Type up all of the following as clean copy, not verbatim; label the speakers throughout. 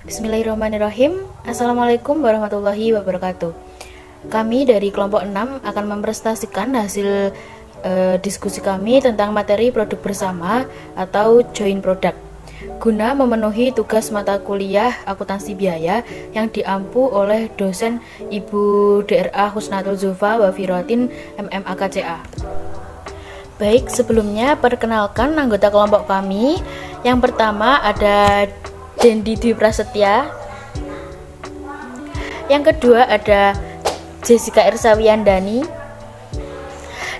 Speaker 1: Bismillahirrahmanirrahim. Assalamualaikum warahmatullahi wabarakatuh. Kami dari kelompok 6 akan mempresentasikan hasil diskusi kami tentang materi produk bersama atau joint product guna memenuhi tugas mata kuliah akuntansi biaya yang diampu oleh dosen Ibu DRA Husnatul Zulfa Wafirotin MMAKCA. Baik, sebelumnya perkenalkan anggota kelompok kami. Yang pertama ada Dendi Dwi Prasetya. Yang kedua ada Jessica Irsawiyandani.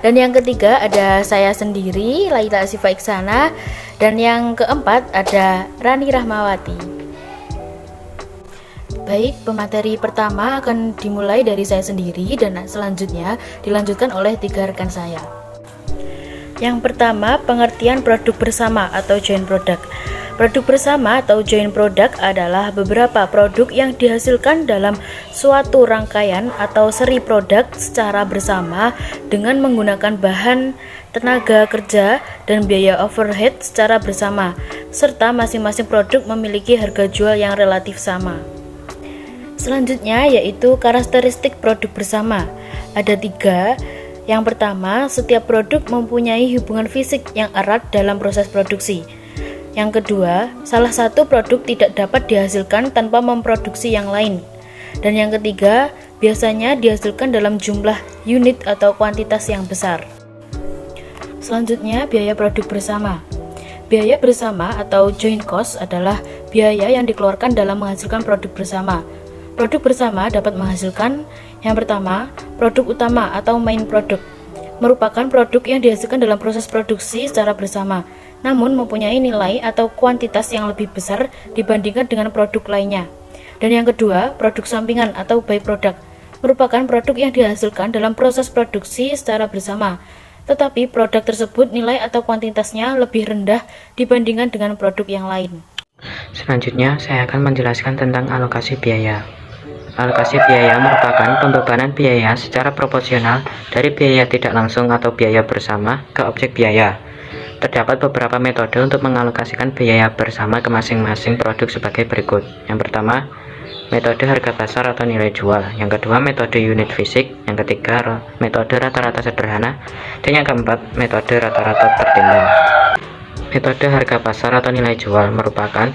Speaker 1: Dan yang ketiga ada saya sendiri, Laila Asifa Iksana. Dan yang keempat ada Rani Rahmawati. Baik, pemateri pertama akan dimulai dari saya sendiri dan selanjutnya dilanjutkan oleh 3 rekan saya. Yang pertama, pengertian produk bersama atau joint product. Produk bersama atau joint product adalah beberapa produk yang dihasilkan dalam suatu rangkaian atau seri produk secara bersama dengan menggunakan bahan, tenaga kerja, dan biaya overhead secara bersama, serta masing-masing produk memiliki harga jual yang relatif sama. Selanjutnya yaitu karakteristik produk bersama. Ada 3. Yang pertama, setiap produk mempunyai hubungan fisik yang erat dalam proses produksi. Yang kedua, salah satu produk tidak dapat dihasilkan tanpa memproduksi yang lain. Dan yang ketiga, biasanya dihasilkan dalam jumlah unit atau kuantitas yang besar. Selanjutnya, biaya produk bersama. Biaya bersama atau joint cost adalah biaya yang dikeluarkan dalam menghasilkan produk bersama. Produk bersama dapat menghasilkan yang pertama, produk utama atau main product, merupakan produk yang dihasilkan dalam proses produksi secara bersama, namun mempunyai nilai atau kuantitas yang lebih besar dibandingkan dengan produk lainnya. Dan yang kedua, produk sampingan atau byproduct, merupakan produk yang dihasilkan dalam proses produksi secara bersama, tetapi produk tersebut nilai atau kuantitasnya lebih rendah dibandingkan dengan produk yang lain.
Speaker 2: Selanjutnya, saya akan menjelaskan tentang alokasi biaya. Alokasi biaya merupakan pembebanan biaya secara proporsional dari biaya tidak langsung atau biaya bersama ke objek biaya. Terdapat beberapa metode untuk mengalokasikan biaya bersama ke masing-masing produk sebagai berikut. Yang pertama, metode harga pasar atau nilai jual. Yang kedua, metode unit fisik. Yang ketiga, metode rata-rata sederhana. Dan yang keempat, metode rata-rata tertimbang. Metode harga pasar atau nilai jual merupakan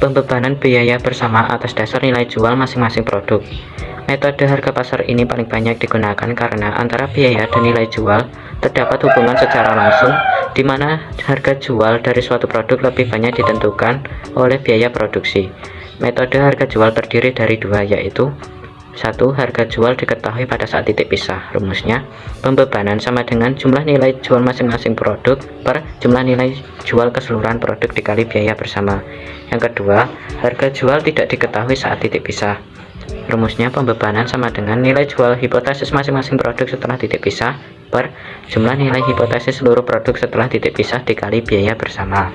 Speaker 2: pembebanan biaya bersama atas dasar nilai jual masing-masing produk. Metode harga pasar ini paling banyak digunakan karena antara biaya dan nilai jual terdapat hubungan secara langsung, di mana harga jual dari suatu produk lebih banyak ditentukan oleh biaya produksi. Metode harga jual terdiri dari 2, yaitu 1. Harga jual diketahui pada saat titik pisah. Rumusnya, pembebanan sama dengan jumlah nilai jual masing-masing produk per jumlah nilai jual keseluruhan produk dikali biaya bersama. Yang kedua, harga jual tidak diketahui saat titik pisah. Rumusnya, pembebanan sama dengan nilai jual hipotesis masing-masing produk setelah titik pisah per jumlah nilai hipotesis seluruh produk setelah titik pisah dikali biaya bersama.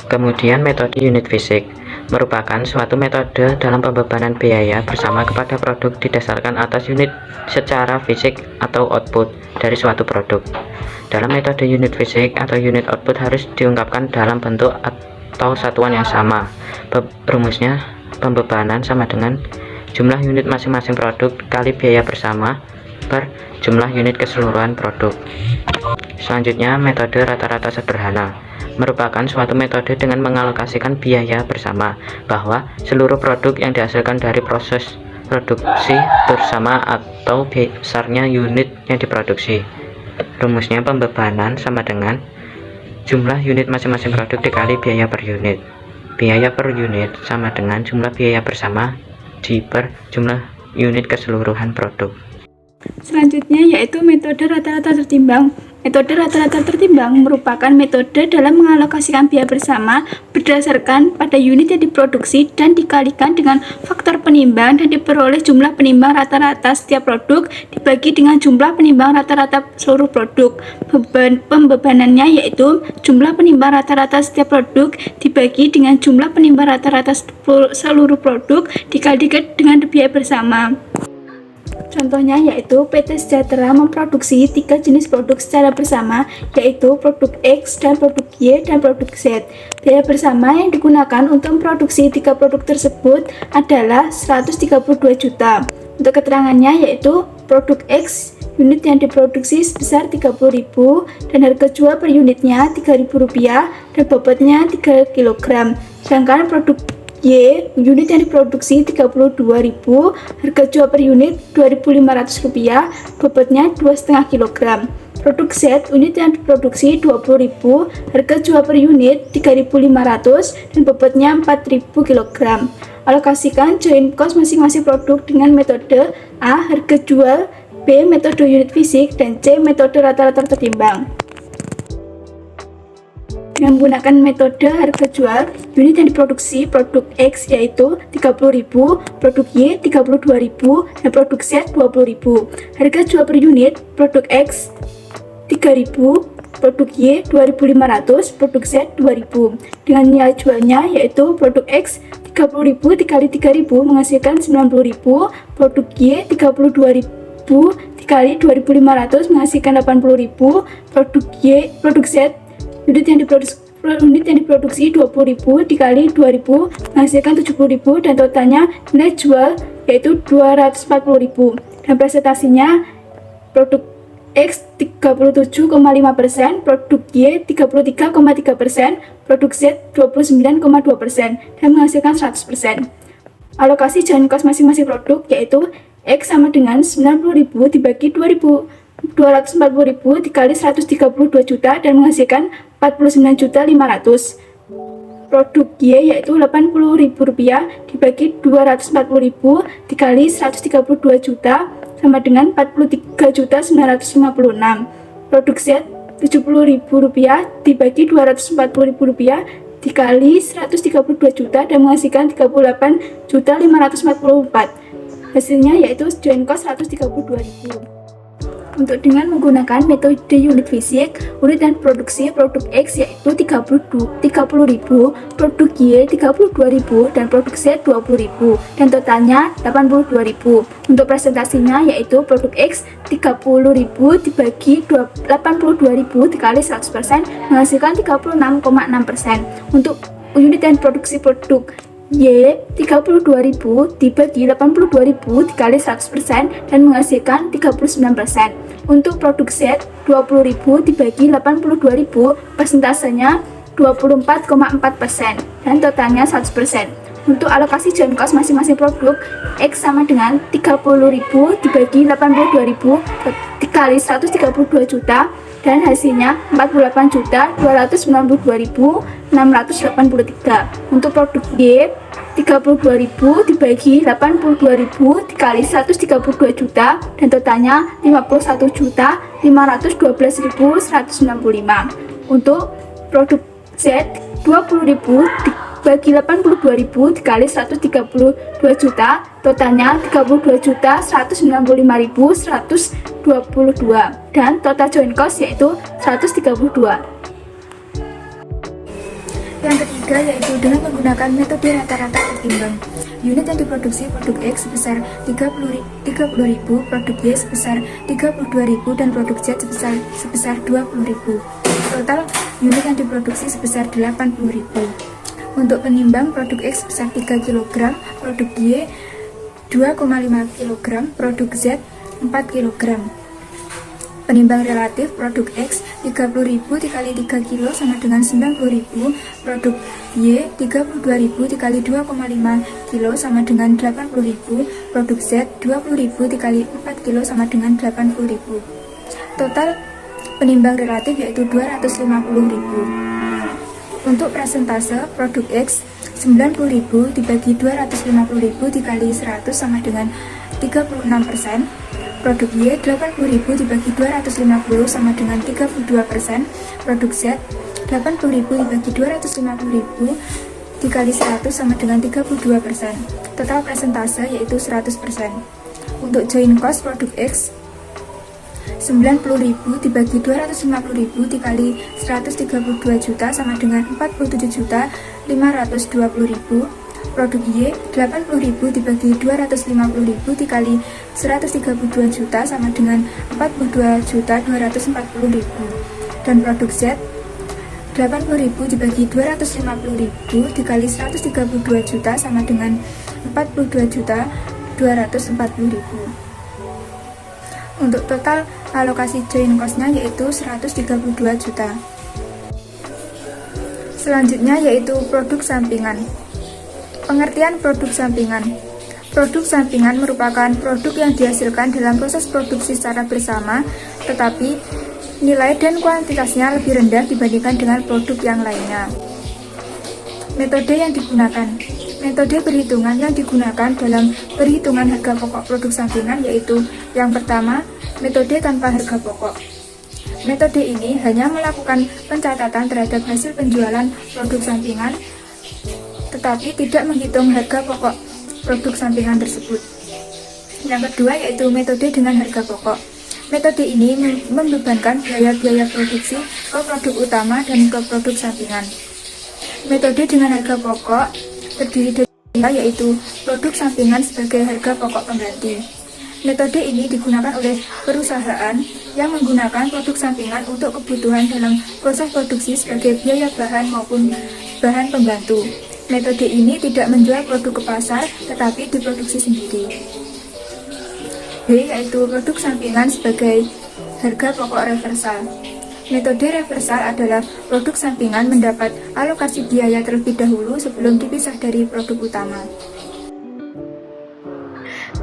Speaker 2: Kemudian metode unit fisik merupakan suatu metode dalam pembebanan biaya bersama kepada produk didasarkan atas unit secara fisik atau output dari suatu produk. Dalam metode unit fisik atau unit output harus diungkapkan dalam bentuk atau satuan yang sama. Rumusnya, pembebanan sama dengan jumlah unit masing-masing produk kali biaya bersama per jumlah unit keseluruhan produk. Selanjutnya, metode rata-rata sederhana merupakan suatu metode dengan mengalokasikan biaya bersama, bahwa seluruh produk yang dihasilkan dari proses produksi bersama atau besarnya unit yang diproduksi. Rumusnya, pembebanan sama dengan jumlah unit masing-masing produk dikali biaya per unit. Biaya per unit sama dengan jumlah biaya bersama per jumlah unit keseluruhan produk.
Speaker 3: Selanjutnya yaitu metode rata-rata tertimbang. Metode rata-rata tertimbang merupakan metode dalam mengalokasikan biaya bersama berdasarkan pada unit yang diproduksi dan dikalikan dengan faktor penimbang dan diperoleh jumlah penimbang rata-rata setiap produk dibagi dengan jumlah penimbang rata-rata seluruh produk. Pembebanannya yaitu jumlah penimbang rata-rata setiap produk dibagi dengan jumlah penimbang rata-rata seluruh produk dikalikan dengan biaya bersama. Contohnya yaitu PT Sejahtera memproduksi 3 jenis produk secara bersama, yaitu produk X dan produk Y dan produk Z. Biaya bersama yang digunakan untuk memproduksi 3 produk tersebut adalah 132 juta. Untuk keterangannya yaitu produk X unit yang diproduksi sebesar 30.000 dan harga jual per unitnya Rp3.000 dan bobotnya 3 kg. Sedangkan produk Y unit yang diproduksi 32.000, harga jual per unit Rp2.500, bobotnya 2,5 kg. Produk Z unit yang diproduksi 20.000, harga jual per unit 3.500 dan bobotnya 4.000 kg. Alokasikan joint cost masing-masing produk dengan metode A. Harga jual, B. Metode unit fisik, dan C. Metode rata-rata tertimbang. Dengan menggunakan metode harga jual, unit yang diproduksi produk X yaitu 30.000, produk Y 32.000, dan produk Z 20.000. Harga jual per unit produk X 3.000, produk Y 2.500, produk Z 2.000. Dengan nilai jualnya yaitu produk X 30.000 dikali 3.000 menghasilkan 90.000, produk Y 32.000 dikali 2.500 menghasilkan 80.000, produk Z unit yang diproduksi 20.000 dikali 2.000 menghasilkan 70.000 dan totalnya nilai jual yaitu 240.000. Dan presentasinya produk X 37,5%, produk Y 33,3%, produk Z 29,2% dan menghasilkan 100%. Alokasi joint cost masing-masing produk yaitu X sama dengan 90.000 dibagi 240.000 dikali 132 juta dan menghasilkan 49.500. Produk Y yaitu Rp80.000 dibagi 240.000 dikali 132 juta sama dengan 43.956. Produk Z Rp70.000 dibagi 240.000 dikali 132 juta dan menghasilkan 38.544. Hasilnya yaitu joint cost 132.000. Untuk dengan menggunakan metode unit fisik, unit dan produksi produk X yaitu 30.000, produk Y 32.000 dan produk Z 20.000 dan totalnya 82.000. Untuk presentasinya yaitu produk X 30.000 dibagi 82.000 dikali 100% menghasilkan 36,6%. Untuk unit dan produksi produk Y 32.000 dibagi 82.000 dikali 100% dan menghasilkan 39%. Untuk produk Z 20.000 dibagi 82.000 persentasenya 24,4% dan totalnya 100%. Untuk alokasi joint cost masing-masing produk X sama dengan 30.000 dibagi 82.000 dikali 132 juta dan hasilnya 48.292.683. Untuk produk Y 32.000 dibagi 82.000 dikali 132 juta dan totalnya 51.512.165. Untuk produk Z 20.000 dibagi 82.000 dikali 132 juta totalnya 32.195.122 dan total joint cost yaitu 132. Yang ketiga yaitu dengan menggunakan metode rata-rata tertimbang. Unit yang diproduksi produk X sebesar 30.000, produk Y sebesar 32.000 dan produk Z sebesar 20.000. Total unit yang diproduksi sebesar 80.000. Untuk penimbang produk X sebesar 3 kg, produk Y 2,5 kg, produk Z 4 kg. Penimbang relatif produk X 30.000 dikali 3 kg sama dengan 90.000, produk Y 32.000 dikali 2,5 kg sama dengan 80.000, produk Z 20.000 dikali 4 kg sama dengan 80.000. Total penimbang relatif yaitu 250.000. Untuk persentase produk X 90.000 dibagi 250.000 dikali 100 sama dengan 36%. Produk Y 80.000 dibagi 250 sama dengan 32%. Produk Z 80.000 dibagi 250.000 dikali 100 sama dengan 32%. Total persentase yaitu 100%. Untuk joint cost produk X 90.000 dibagi 250.000 dikali 132 juta sama dengan 47.520.000. produk Y 80.000 dibagi 250.000 dikali 132 juta sama dengan 42.240.000. Dan produk Z 80.000 dibagi 250.000 dikali 132 juta sama dengan 42.240.000. Untuk total alokasi joint cost-nya yaitu 132 juta. Selanjutnya yaitu produk sampingan. Pengertian produk sampingan. Produk sampingan merupakan produk yang dihasilkan dalam proses produksi secara bersama, tetapi nilai dan kuantitasnya lebih rendah dibandingkan dengan produk yang lainnya. Metode yang digunakan. Metode perhitungan yang digunakan dalam perhitungan harga pokok produk sampingan yaitu yang pertama, metode tanpa harga pokok. Metode ini hanya melakukan pencatatan terhadap hasil penjualan produk sampingan, tetapi tidak menghitung harga pokok produk sampingan tersebut. Yang kedua yaitu metode dengan harga pokok. Metode ini membebankan biaya-biaya produksi ke produk utama dan ke produk sampingan. Metode dengan harga pokok terdiri dari yaitu produk sampingan sebagai harga pokok pengganti. Metode ini digunakan oleh perusahaan yang menggunakan produk sampingan untuk kebutuhan dalam proses produksi sebagai biaya bahan maupun bahan pembantu. Metode ini tidak menjual produk ke pasar, tetapi diproduksi sendiri. B yaitu produk sampingan sebagai harga pokok reversal. Metode reversal adalah produk sampingan mendapat alokasi biaya terlebih dahulu sebelum dipisah dari produk utama.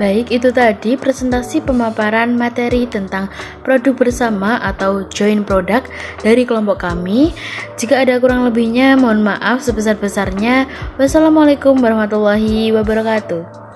Speaker 1: Baik, itu tadi presentasi pemaparan materi tentang produk bersama atau joint product dari kelompok kami. Jika ada kurang lebihnya, mohon maaf sebesar-besarnya. Wassalamualaikum warahmatullahi wabarakatuh.